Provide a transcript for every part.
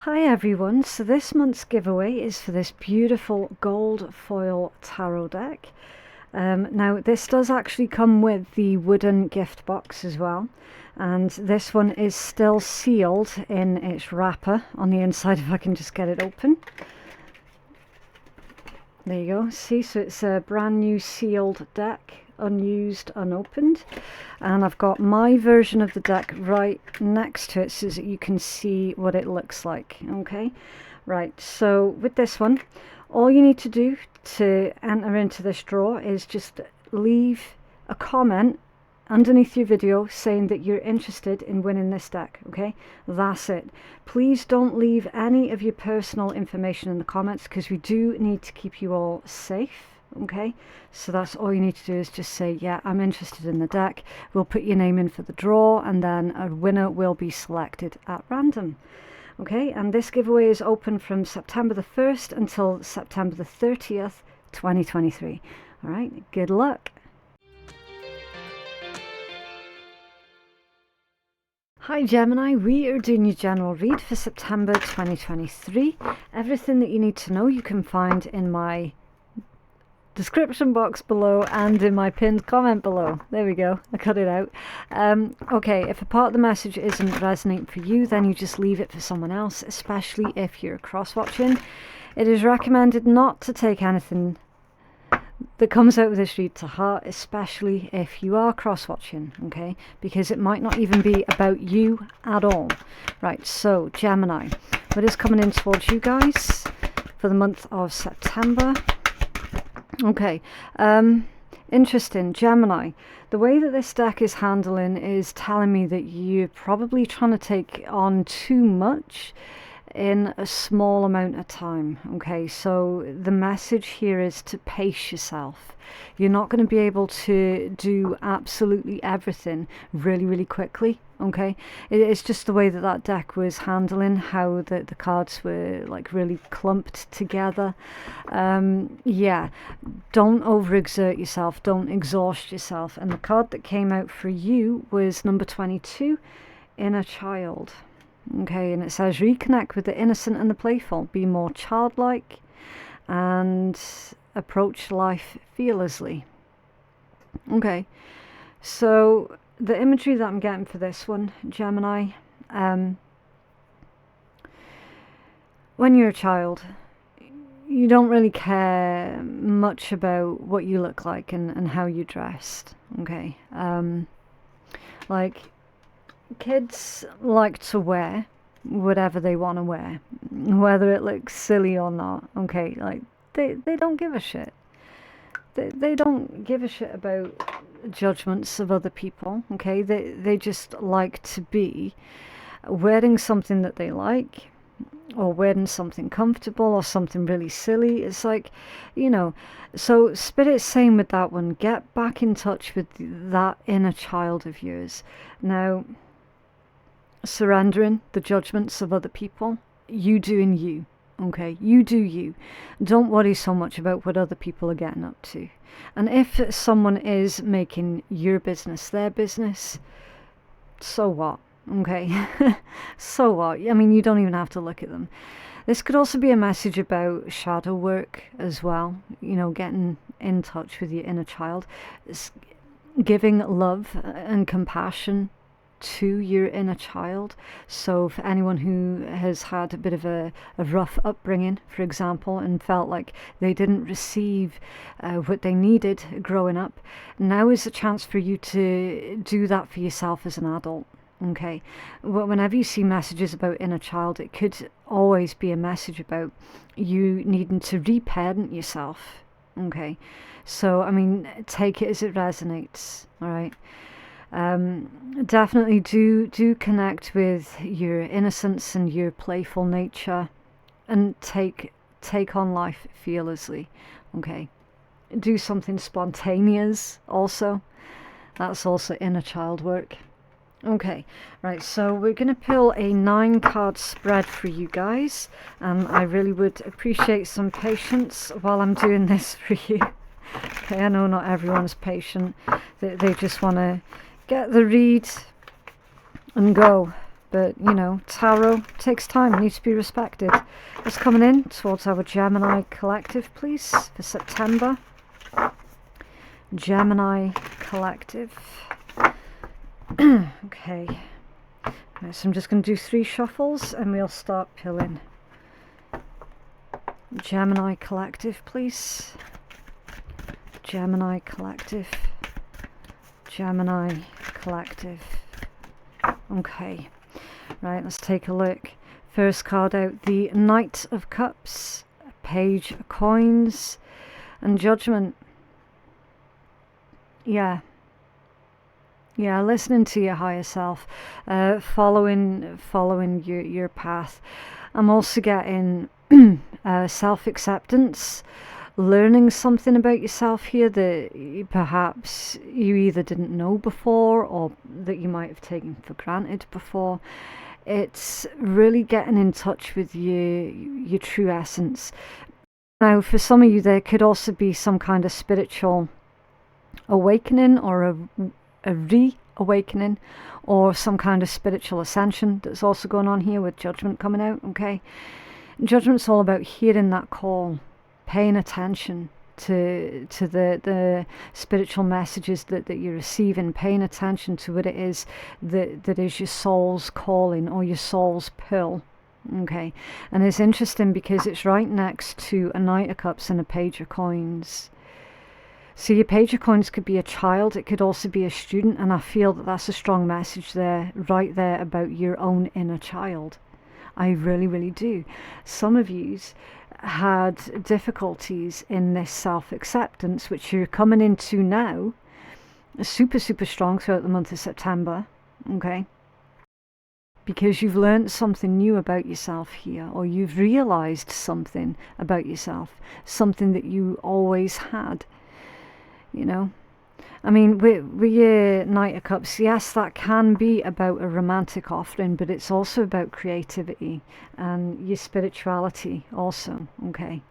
Hi everyone, so this month's giveaway is for this beautiful gold foil tarot deck. Now this does actually come with the wooden gift box as well, and this one is still sealed in its wrapper on the inside if I can just get it open. There you go, see, so it's a brand new sealed deck, unused, unopened, and I've got my version of the deck right next to it so that you can see what it looks like. Okay, right, so with this one, all you need to do to enter into this draw is just leave a comment underneath your video saying that you're interested in winning this deck. Okay, that's it. Please don't leave any of your personal information in the comments because we do need to keep you all safe. Okay, so that's all you need to do is just say, yeah, I'm interested in the deck. We'll put your name in for the draw and then a winner will be selected at random. Okay, and this giveaway is open from September the 1st until September the 30th, 2023. All right, good luck. Hi Gemini, we are doing your general read for September 2023. Everything that you need to know you can find in my description box below and in my pinned comment below. There we go, I cut it out. Okay, if a part of the message isn't resonating for you, then you just leave it for someone else, especially if you're cross-watching. It is recommended not to take anything that comes out of this read to heart, especially if you are cross-watching, okay, because it might not even be about you at all. Right, so Gemini, what is coming in towards you guys for the month of September? Okay, interesting. Gemini, the way that this deck is handling is telling me that you're probably trying to take on too much in a small amount of time. Okay, so the message here is to pace yourself. You're not going to be able to do absolutely everything really quickly. Okay, it's just the way that that deck was handling, how the cards were like really clumped together. Yeah, don't overexert yourself, don't exhaust yourself. And the card that came out for you was number 22, Inner Child. Okay, and it says reconnect with the innocent and the playful, be more childlike and approach life fearlessly. Okay, so the imagery that I'm getting for this one, Gemini, when you're a child, you don't really care much about what you look like and how you're dressed. Okay, like kids like to wear whatever they want to wear, whether it looks silly or not. Okay, like they don't give a shit. They don't give a shit about judgments of other people. Okay, they just like to be wearing something that they like, or wearing something comfortable or something really silly. It's like, you know, so Spirit's saying with that one, get back in touch with that inner child of yours. Now, surrendering the judgments of other people, you doing you. Okay, you do you. Don't worry so much about what other people are getting up to. And if someone is making your business their business, so what? Okay, so what? I mean, you don't even have to look at them. This could also be a message about shadow work as well. You know, getting in touch with your inner child, giving love and compassion to your inner child. So for anyone who has had a bit of a rough upbringing, for example, and felt like they didn't receive what they needed growing up, now is a chance for you to do that for yourself as an adult. Okay, whenever you see messages about inner child, it could always be a message about you needing to reparent yourself. Okay, so I mean, take it as it resonates. All right. Definitely do connect with your innocence and your playful nature, and take on life fearlessly. Okay, do something spontaneous also. That's also inner child work. Okay, right, so we're going to pull a 9-card spread for you guys, and I really would appreciate some patience while I'm doing this for you. Okay, I know not everyone's patient. They just want to get the read and go. But, you know, tarot takes time, needs to be respected. What's coming in towards our Gemini collective, please, for September? Gemini collective. Okay. Right, so I'm just going to do 3 shuffles and we'll start pulling. Gemini collective, please. Gemini collective. Gemini collective. Okay. Right, let's take a look. First card out, the Knight of Cups, Page of Coins, and Judgment. Yeah, listening to your higher self, following your path. I'm also getting self-acceptance, learning something about yourself here that perhaps you either didn't know before or that you might have taken for granted before. It's really getting in touch with your true essence. Now, for some of you, there could also be some kind of spiritual awakening or a reawakening or some kind of spiritual ascension that's also going on here with Judgment coming out. Okay, Judgment's all about hearing that call, paying attention to the spiritual messages that you're receiving, paying attention to what it is that is your soul's calling or your soul's pull. Okay, and it's interesting because it's right next to a Knight of Cups and a Page of Coins. So your Page of Coins could be a child, it could also be a student, and I feel that that's a strong message there, right there, about your own inner child. I really, really do. Some of yous had difficulties in this self-acceptance, which you're coming into now, super, super strong throughout the month of September, okay? Because you've learned something new about yourself here, or you've realized something about yourself, something that you always had, you know? I mean, with your Knight of Cups, yes, that can be about a romantic offering, but it's also about creativity and your spirituality also, okay?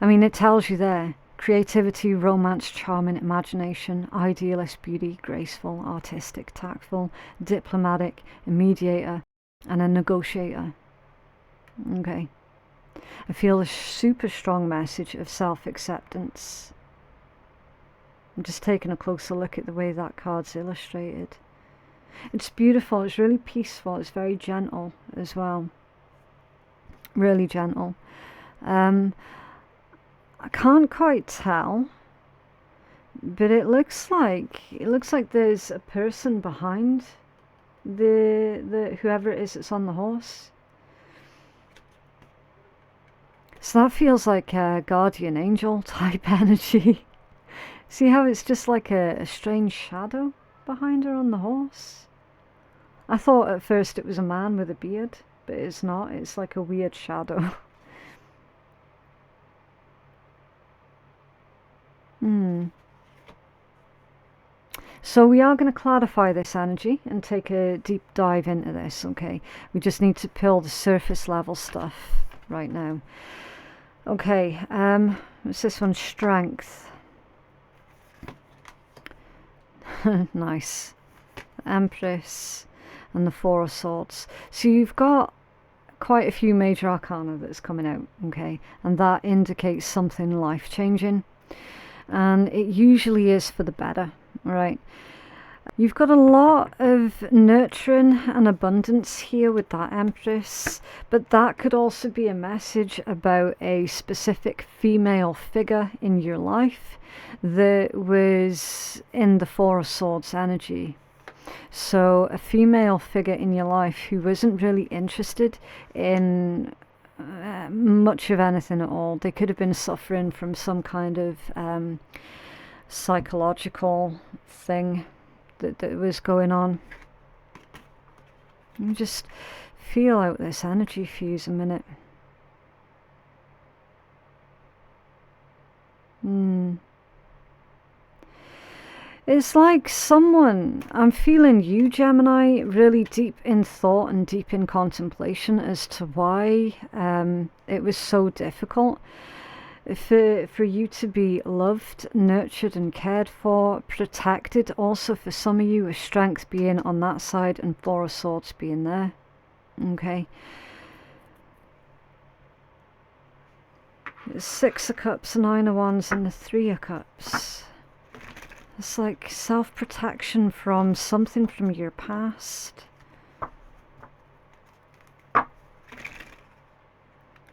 I mean, it tells you there, creativity, romance, charming, imagination, idealist, beauty, graceful, artistic, tactful, diplomatic, a mediator, and a negotiator, okay? I feel a super strong message of self-acceptance. I'm just taking a closer look at the way that card's illustrated. It's beautiful, it's really peaceful, it's very gentle as well. Really gentle. I can't quite tell, but it looks like there's a person behind the whoever it is that's on the horse. So that feels like a guardian angel type energy. See how it's just like a strange shadow behind her on the horse? I thought at first it was a man with a beard, but it's not. It's like a weird shadow. So we are going to clarify this energy and take a deep dive into this, okay? We just need to peel the surface level stuff right now. Okay, what's this one? Strength. Nice. Empress and the Four of Swords. So you've got quite a few major arcana that's coming out, okay, and that indicates something life-changing, and it usually is for the better, right? You've got a lot of nurturing and abundance here with that Empress, but that could also be a message about a specific female figure in your life that was in the Four of Swords energy. So a female figure in your life who wasn't really interested in much of anything at all. They could have been suffering from some kind of psychological thing that was going on. You just feel out this energy fuse a minute. It's like someone, I'm feeling you, Gemini, really deep in thought and deep in contemplation as to why it was so difficult for you to be loved, nurtured and cared for, protected. Also for some of you, with strength being on that side and Four of Swords being there. Okay. It's 6 of Cups, 9 of Wands, and the 3 of Cups. It's like self-protection from something from your past. A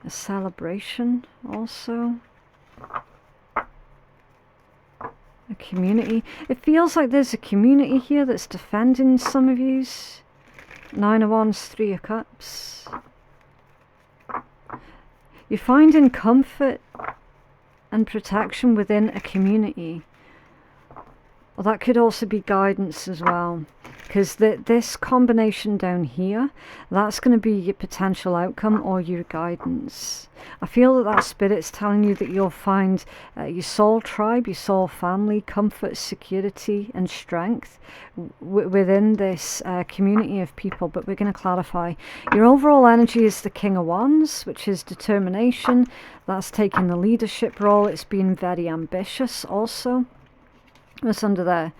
celebration also. A community. It feels like there's a community here that's defending some of yous. 9 of Wands, 3 of Cups. You're finding comfort and protection within a community. Well, that could also be guidance as well, because this combination down here, that's going to be your potential outcome or your guidance. I feel that Spirit's telling you that you'll find your soul tribe, your soul family, comfort, security and strength within this community of people. But we're going to clarify. Your overall energy is the King of Wands, which is determination. That's taking the leadership role. It's being very ambitious also. What's under there?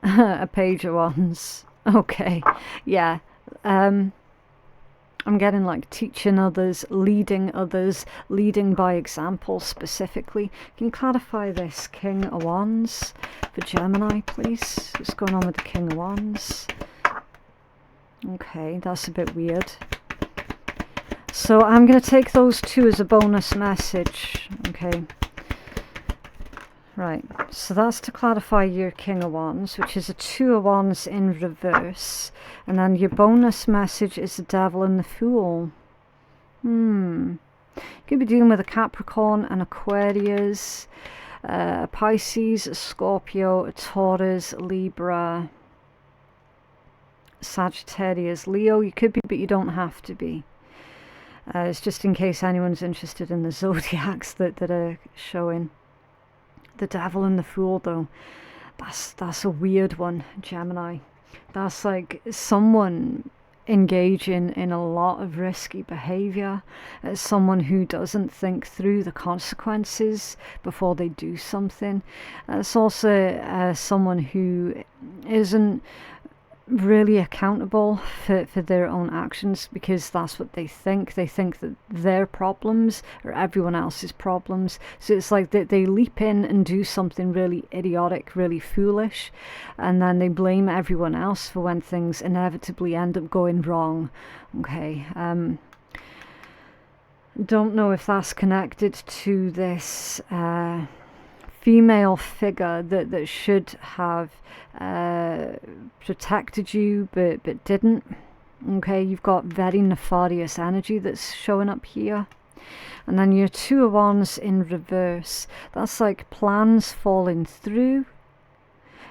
A Page of Wands. Okay, yeah. I'm getting like teaching others, leading by example specifically. Can you clarify this King of Wands for Gemini, please? What's going on with the King of Wands? Okay, that's a bit weird. So I'm going to take those two as a bonus message. Okay. Right, so that's to clarify your King of Wands, which is a 2 of Wands in reverse. And then your bonus message is the Devil and the Fool. You could be dealing with a Capricorn, an Aquarius, a Pisces, a Scorpio, a Taurus, Libra, Sagittarius, Leo. You could be, but you don't have to be. It's just in case anyone's interested in the zodiacs that are showing. The Devil and the Fool, though, that's a weird one, Gemini. That's like someone engaging in a lot of risky behavior. It's someone who doesn't think through the consequences before they do something. It's also someone who isn't really accountable for their own actions, because that's what they think. They think that their problems are everyone else's problems. So it's like they leap in and do something really idiotic, really foolish, and then they blame everyone else for when things inevitably end up going wrong. Okay, don't know if that's connected to this female figure that should have protected you but didn't. Okay, you've got very nefarious energy that's showing up here. And then your 2 of Wands in reverse, that's like plans falling through,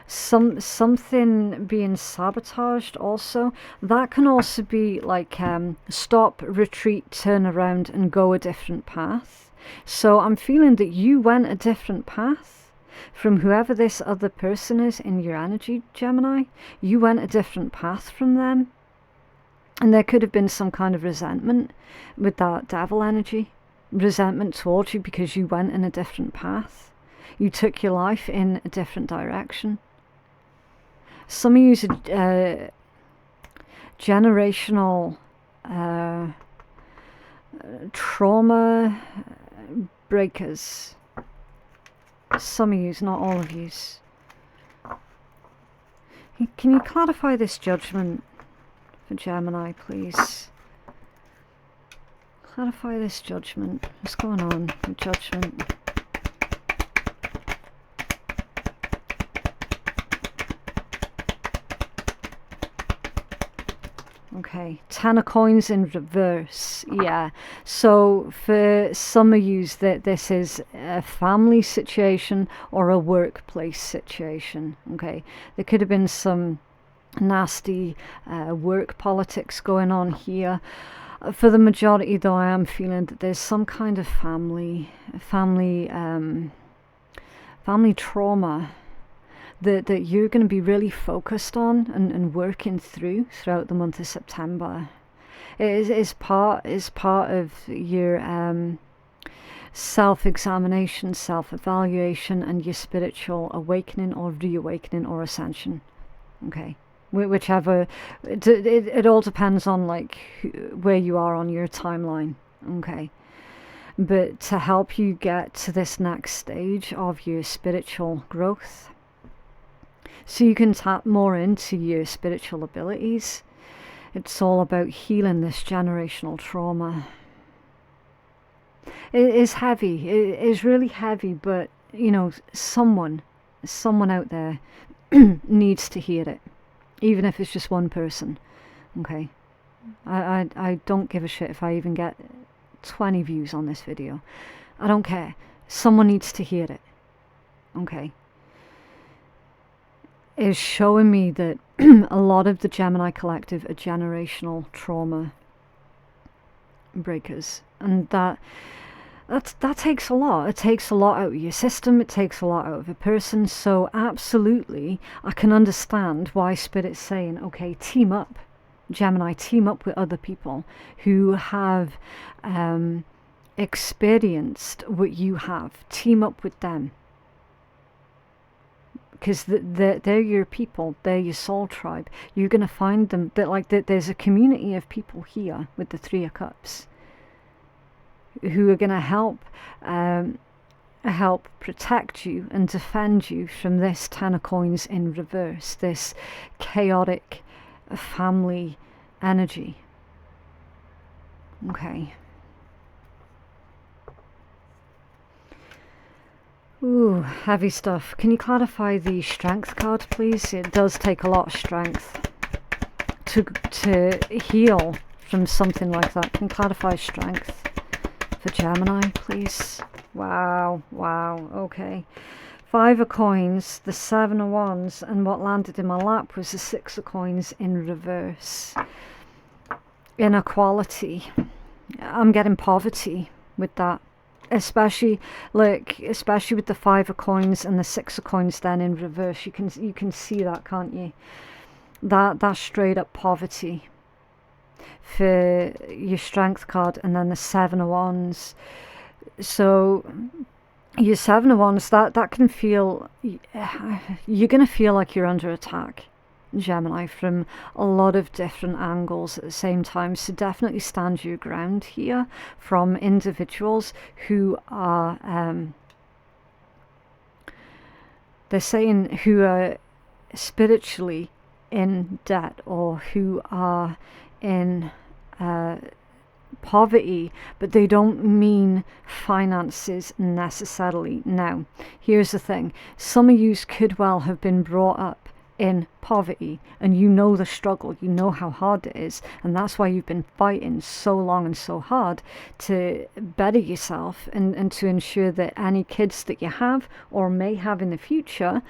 something being sabotaged also. That can also be like stop, retreat, turn around and go a different path. So I'm feeling that you went a different path from whoever this other person is in your energy, Gemini. You went a different path from them. And there could have been some kind of resentment with that Devil energy. Resentment towards you because you went in a different path. You took your life in a different direction. Some of you are generational trauma breakers. Some of yous, not all of yous. Can you clarify this judgment for Gemini, please? Clarify this judgment. What's going on with judgment? Okay, 10 of Coins in reverse. Yeah, so for some of you that this is a family situation or a workplace situation. Okay, there could have been some nasty work politics going on here. For the majority, though, I am feeling that there's some kind of family trauma that you're going to be really focused on and working throughout the month of September. It is part of your self-examination, self-evaluation, and your spiritual awakening or reawakening or ascension. Okay, whichever. It all depends on like where you are on your timeline. Okay. But to help you get to this next stage of your spiritual growth, so you can tap more into your spiritual abilities, it's all about healing this generational trauma. It is heavy. It is really heavy, but you know, someone out there needs to hear it, even if it's just one person. Okay, I don't give a shit if I even get 20 views on this video. I don't care. Someone needs to hear it. Okay. It's showing me that a lot of the Gemini collective are generational trauma breakers, and that takes a lot. It takes a lot out of your system. It takes a lot out of a person. So absolutely, I can understand why Spirit's saying, okay, team up, Gemini, team up with other people who have experienced what you have. Team up with them. Because they're your people, they're your soul tribe. You're going to find them, there's a community of people here with the Three of Cups who are going to help protect you and defend you from this Ten of Coins in reverse, this chaotic family energy. Okay. Ooh, heavy stuff. Can you clarify the strength card, please? It does take a lot of strength to heal from something like that. Can you clarify strength for Gemini, please? Wow, okay. 5 of Coins, the 7 of Wands, and what landed in my lap was the 6 of Coins in reverse. Inequality. I'm getting poverty with that. Especially with the 5 of Coins and the 6 of Coins then in reverse. You can see that, can't you? That's straight up poverty for your strength card, and then the 7 of Wands. So your 7 of Wands, that can feel, you're gonna feel like you're under attack, Gemini, from a lot of different angles at the same time. So definitely stand your ground here from individuals who are they're saying who are spiritually in debt, or who are in poverty, but they don't mean finances necessarily. Now, here's the thing. Some of you could well have been brought up in poverty, and you know the struggle, you know how hard it is, and that's why you've been fighting so long and so hard to better yourself, and to ensure that any kids that you have or may have in the future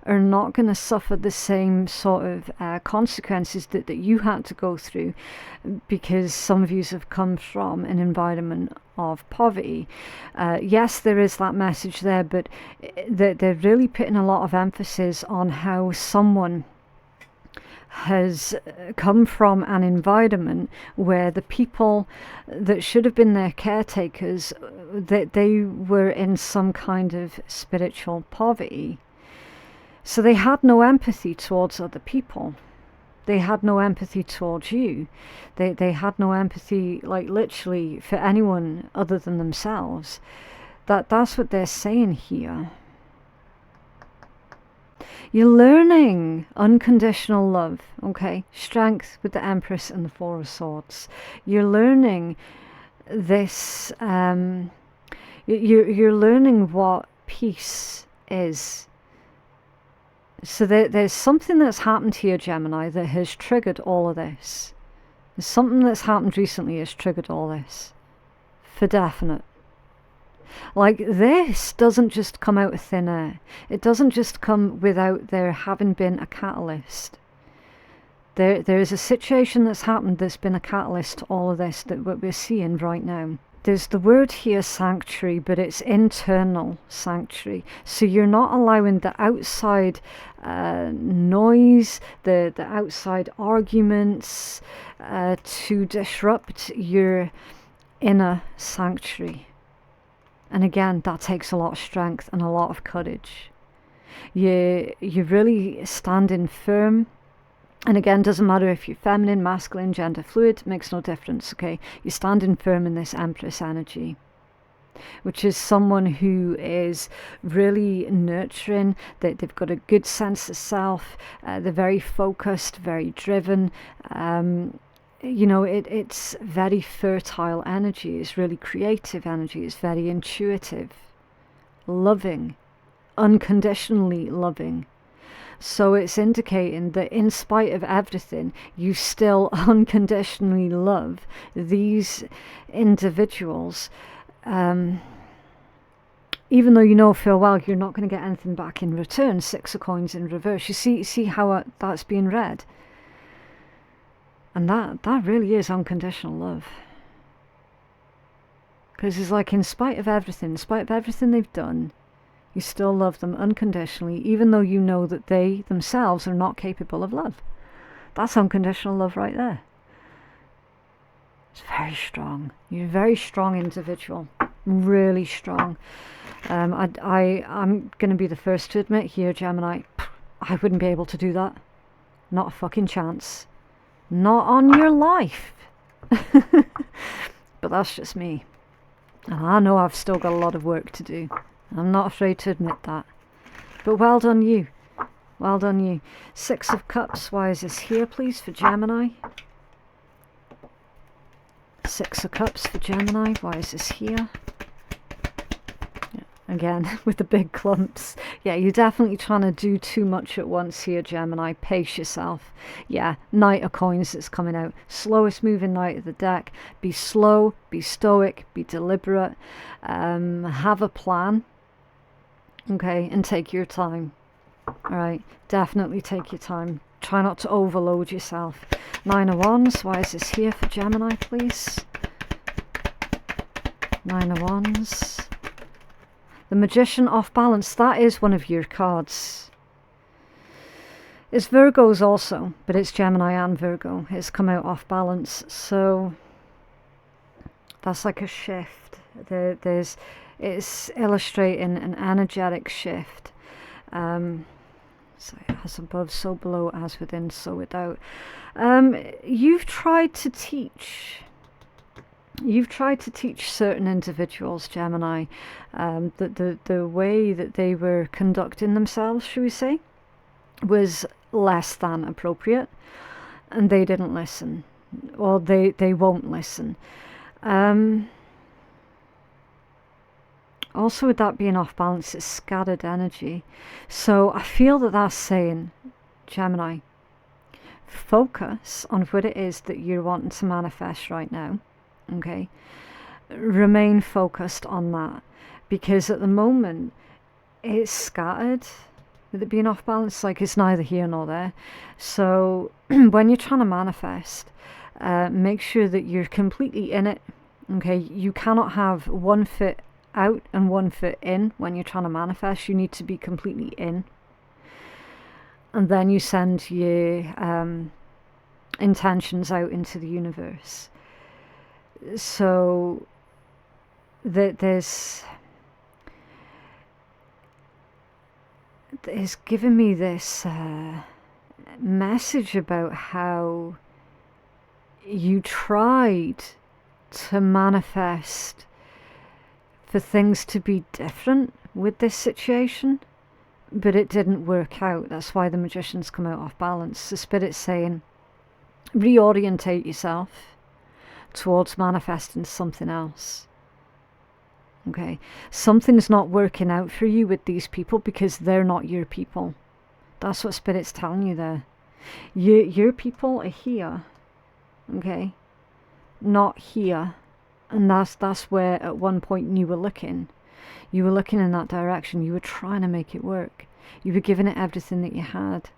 are not going to suffer the same sort of consequences that you had to go through, because some of you have come from an environment of poverty. Yes, there is that message there, but they're really putting a lot of emphasis on how someone has come from an environment where the people that should have been their caretakers, that they were in some kind of spiritual poverty. So they had no empathy towards other people. They had no empathy towards you. They had no empathy, like literally, for anyone other than themselves. That's what they're saying here. You're learning unconditional love, okay? Strength with the Empress and the 4 of Swords. You're learning this, you're learning what peace is. So there's something that's happened here, Gemini, that has triggered all of this. There's something that's happened recently has triggered all this. For definite. Like, this doesn't just come out of thin air. It doesn't just come without there having been a catalyst. There is a situation that's happened that's been a catalyst to all of this that what we're seeing right now. There's the word here, sanctuary, but it's internal sanctuary. So you're not allowing the outside noise, the outside arguments to disrupt your inner sanctuary. And again, that takes a lot of strength and a lot of courage. You're really standing firm And again, doesn't matter if you're feminine, masculine, gender fluid, makes no difference, okay? You're standing firm in this Empress energy, which is someone who is really nurturing. They've got a good sense of self. They're very focused, very driven. You know, it's very fertile energy. It's really creative energy. It's very intuitive, loving, unconditionally loving. So it's indicating that in spite of everything, you still unconditionally love these individuals. Even though you know full well you're not going to get anything back in return. 6 of Coins in reverse. You see how that's being read? And that really is unconditional love. Because it's like, in spite of everything they've done, you still love them unconditionally, even though you know that they themselves are not capable of love. That's unconditional love right there. It's very strong. You're a very strong individual. Really strong. I'm going to be the first to admit here, Gemini, I wouldn't be able to do that. Not a fucking chance. Not on your life. But that's just me. And I know I've still got a lot of work to do. I'm not afraid to admit that. But well done you. Well done you. 6 of Cups. Why is this here, please, for Gemini? 6 of Cups for Gemini. Why is this here? Again, with the big clumps. Yeah, you're definitely trying to do too much at once here, Gemini. Pace yourself. Yeah, Knight of Coins that's coming out. Slowest moving knight of the deck. Be slow, be stoic, be deliberate. Have a plan. Okay, and take your time. Alright, definitely take your time. Try not to overload yourself. 9 of Wands. Why is this here for Gemini, please? 9 of Wands. The Magician off balance. That is one of your cards. It's Virgo's also, but it's Gemini and Virgo. It's come out off balance. So that's like a shift. It's illustrating an energetic shift. So as above, so below, as within, so without. You've tried to teach certain individuals, Gemini, that the way that they were conducting themselves, should we say, was less than appropriate, and they didn't listen, or they won't listen. Also, with that being off balance, it's scattered energy. So I feel that that's saying, Gemini, focus on what it is that you're wanting to manifest right now. Okay? Remain focused on that. Because at the moment, it's scattered. With it being off balance, like it's neither here nor there. So when you're trying to manifest, make sure that you're completely in it. Okay? You cannot have one foot out and one foot in when you're trying to manifest. You need to be completely in, and then you send your intentions out into the universe. So there's given me this message about how you tried to manifest for things to be different with this situation, but it didn't work out. That's why the Magician's come out off balance. The Spirit's saying, reorientate yourself towards manifesting something else. Okay, something's not working out for you with these people because they're not your people. That's what Spirit's telling you there. Your people are here, okay, not here. And that's where at one point you were looking. You were looking in that direction. You were trying to make it work. You were giving it everything that you had.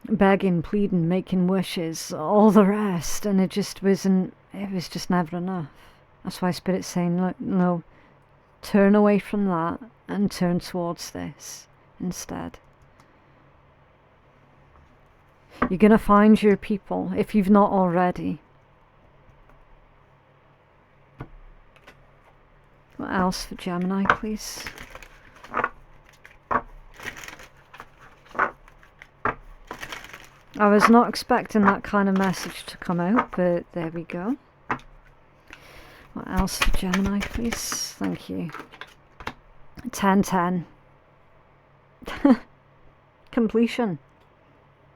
Begging, pleading, making wishes, all the rest. And it just wasn't, it was just never enough. That's why Spirit's saying, look, no, turn away from that and turn towards this instead. You're going to find your people if you've not already. What else for Gemini, please? I was not expecting that kind of message to come out, but there we go. What else for Gemini, please? Thank you. 10-10. Completion.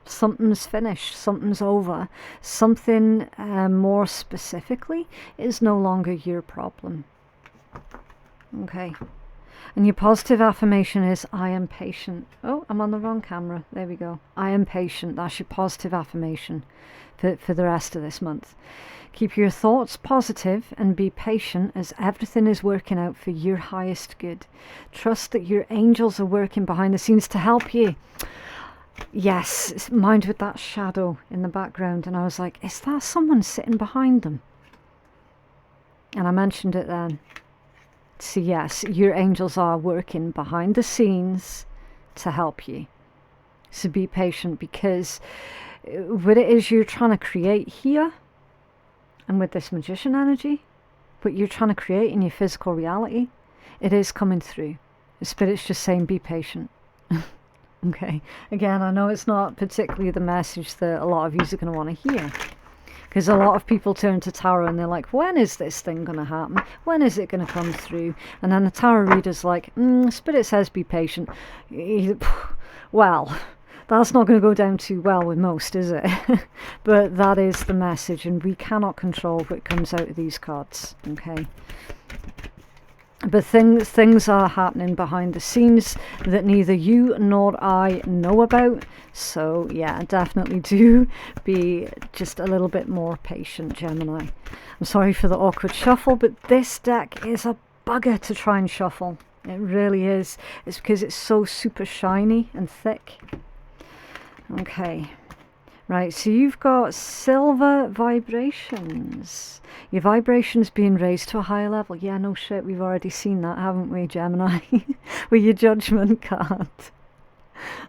Something's finished, something's over. Something more specifically is no longer your problem. Okay. And your positive affirmation is, I am patient. Oh, I'm on the wrong camera. There we go. I am patient. That's your positive affirmation for the rest of this month. Keep your thoughts positive and be patient as everything is working out for your highest good. Trust that your angels are working behind the scenes to help you. Yes, mind with that shadow in the background. And I was like, is that someone sitting behind them? And I mentioned it then. So yes, your angels are working behind the scenes to help you. So be patient, because what it is you're trying to create here, and with this Magician energy, what you're trying to create in your physical reality, it is coming through. The Spirit's just saying, be patient. Okay. Again, I know it's not particularly the message that a lot of you are going to want to hear. Because a lot of people turn to tarot and they're like, when is this thing going to happen? When is it going to come through? And then the tarot reader's like, Spirit says be patient. Well, that's not going to go down too well with most, is it? But that is the message, and we cannot control what comes out of these cards, okay? But things are happening behind the scenes that neither you nor I know about. So yeah, definitely do be just a little bit more patient, Gemini. I'm sorry for the awkward shuffle, but this deck is a bugger to try and shuffle. It really is. It's because it's so super shiny and thick. Okay. Right, so you've got silver vibrations. Your vibration's being raised to a higher level. Yeah, no shit, we've already seen that, haven't we, Gemini? With your judgment card.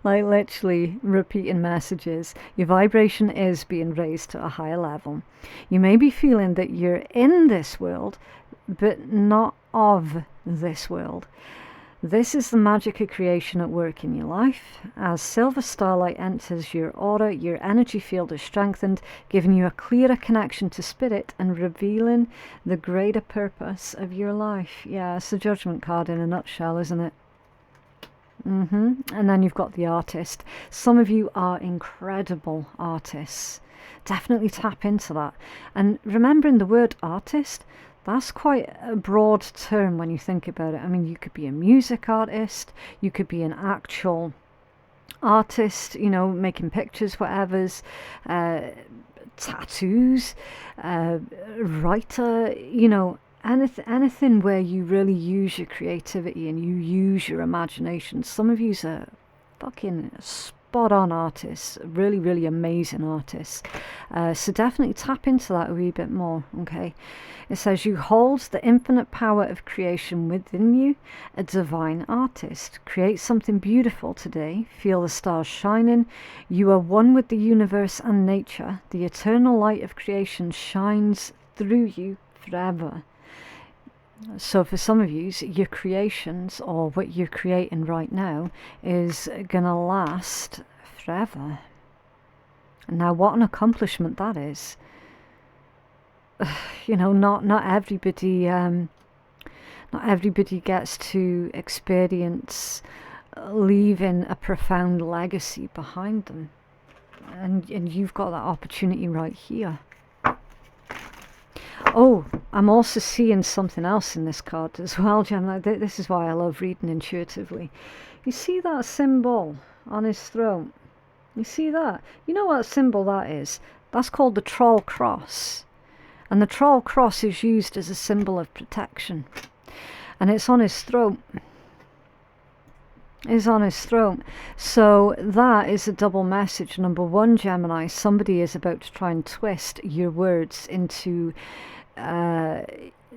Like, literally repeating messages. Your vibration is being raised to a higher level. You may be feeling that you're in this world, but not of this world. This is the magic of creation at work in your life. As silver starlight enters your aura, your energy field is strengthened, giving you a clearer connection to spirit and revealing the greater purpose of your life. Yeah, it's the judgment card in a nutshell, isn't it? And then you've got the artist. Some of you are incredible artists. Definitely tap into that. And remembering the word artist, that's quite a broad term when you think about it. I mean, you could be a music artist, you could be an actual artist, you know, making pictures, whatever's, tattoos, writer, you know, anything where you really use your creativity and you use your imagination. Some of you's are fucking spot on artists, really, really amazing artists. So definitely tap into that a wee bit more, okay? It says you hold the infinite power of creation within you, a divine artist. Create something beautiful today. Feel the stars shining. You are one with the universe and nature. The eternal light of creation shines through you forever. So for some of you, your creations, or what you're creating right now, is gonna last forever. And now what an accomplishment that is. You know, not everybody gets to experience leaving a profound legacy behind them, and you've got that opportunity right here. Oh, I'm also seeing something else in this card as well, Gemini. This is why I love reading intuitively. You see that symbol on his throat? You see that? You know what symbol that is? That's called the troll cross. And the troll cross is used as a symbol of protection. And it's on his throat. Is on his throat. So that is a double message. Number one, Gemini, somebody is about to try and twist your words into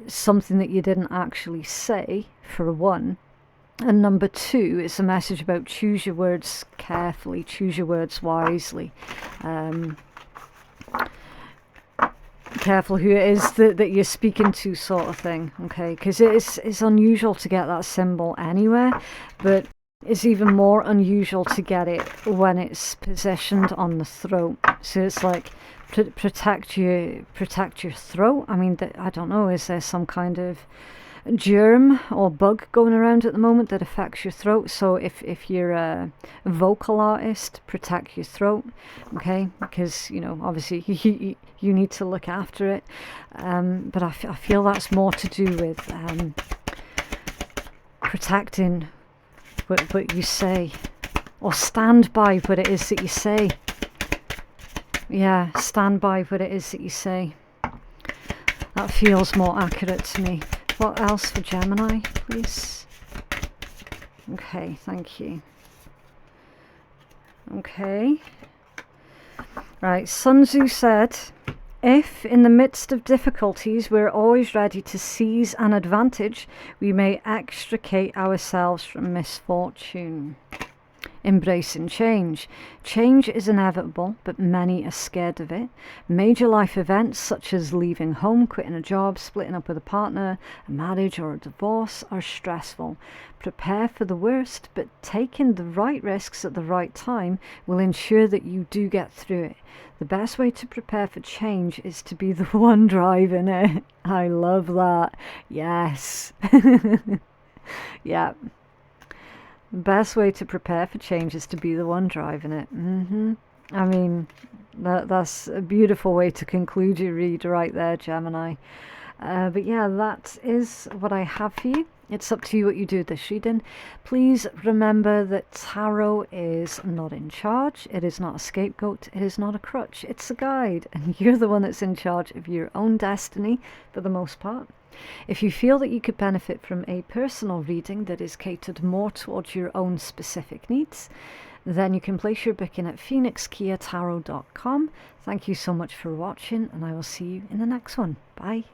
something that you didn't actually say, for one. And number two, it's a message about choose your words carefully, choose your words wisely. Careful who it is that you're speaking to, sort of thing, okay? Because it's unusual to get that symbol anywhere, but It's even more unusual to get it when it's positioned on the throat. So it's like protect your throat. I mean, I don't know, is there some kind of germ or bug going around at the moment that affects your throat? So if you're a vocal artist, protect your throat, okay, because you know, obviously you need to look after it, but I feel that's more to do with protecting what you say, or stand by what it is that you say. Yeah, stand by what it is that you say. That feels more accurate to me. What else for Gemini, please? Okay, thank you. Okay. Right, Sun Tzu said, if in the midst of difficulties we're always ready to seize an advantage, we may extricate ourselves from misfortune. Embracing change. Change is inevitable, but many are scared of it. Major life events such as leaving home, quitting a job, splitting up with a partner, a marriage or a divorce are stressful. Prepare for the worst, but taking the right risks at the right time will ensure that you do get through it. The best way to prepare for change is to be the one driving it. I love that. Yes. Yeah. The best way to prepare for change is to be the one driving it. I mean, that's a beautiful way to conclude your read right there, Gemini. But yeah, that is what I have for you. It's up to you what you do with this reading. Please remember that tarot is not in charge. It is not a scapegoat. It is not a crutch. It's a guide. And you're the one that's in charge of your own destiny for the most part. If you feel that you could benefit from a personal reading that is catered more towards your own specific needs, then you can place your booking at phoenixkeiatarot.com. Thank you so much for watching, and I will see you in the next one. Bye.